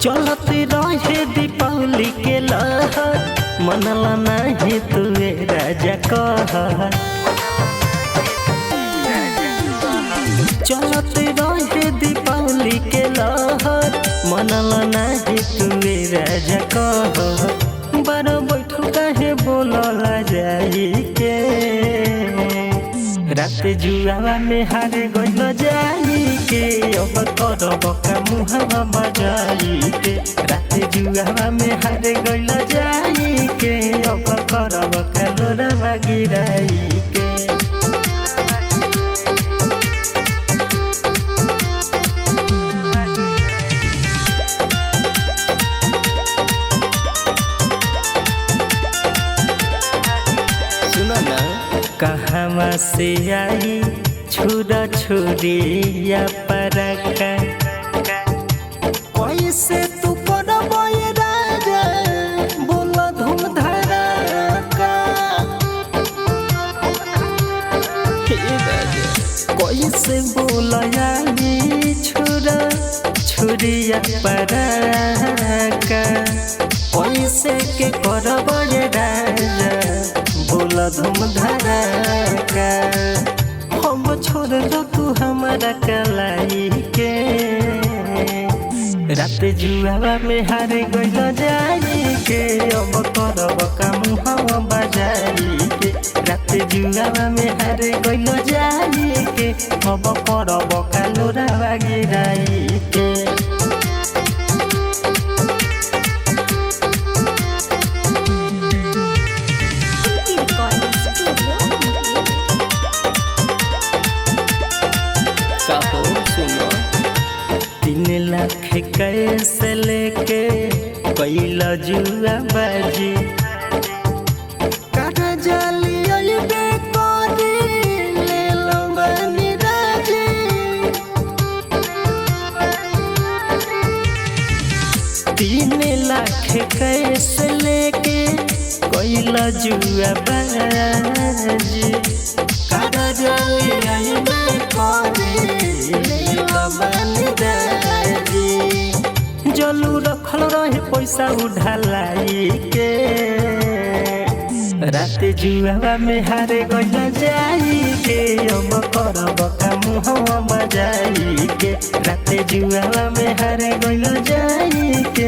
चलते रहे दीपावली के लहर, मनला नहीं तुए राजा कहर। चलते रहे दीपावली के लहर, मनला नहीं तुए राजा कहर। बारह बैठल काहे बोलला जाई के, रात जुआवा में हार गइल जाई के। अब करब का मुहावा बजाई के, रात जुआवा में हार गइल जाई के। अब करब का लोरावा गिराई के। सुनो ना कहवा से आई छुरा छुरिया परका, कैसे तू करबो ये राजा बोल धूम धड़का। कैसे बोल आई छुरा छुरिया परका, कैसे के करबो ये राजा बोल धूम धड़का। हम छोड़ दो तू हमारा कलाई के, रात जुआवा में हार गइल जाई के। अब करब का मुहावा बजाई के, रात जुआवा में हार गइल जाई के। अब करब का लोरावा गिराई के। सुनो 3 लाख कैसे लेके कैला जुआ बाजी, काटा जाली अइबे करी ले लो बनी राजी। 3 लाख कैसे लेके कैला जुआ बाजी, काटा जाली अइबे करी जलू रखल रहे पैसा उठालाई के। रात जुआवा में हार गइल जाई के। अब करब का मुहावा बजाई के, रात जुआवा में हार गइल जाई के।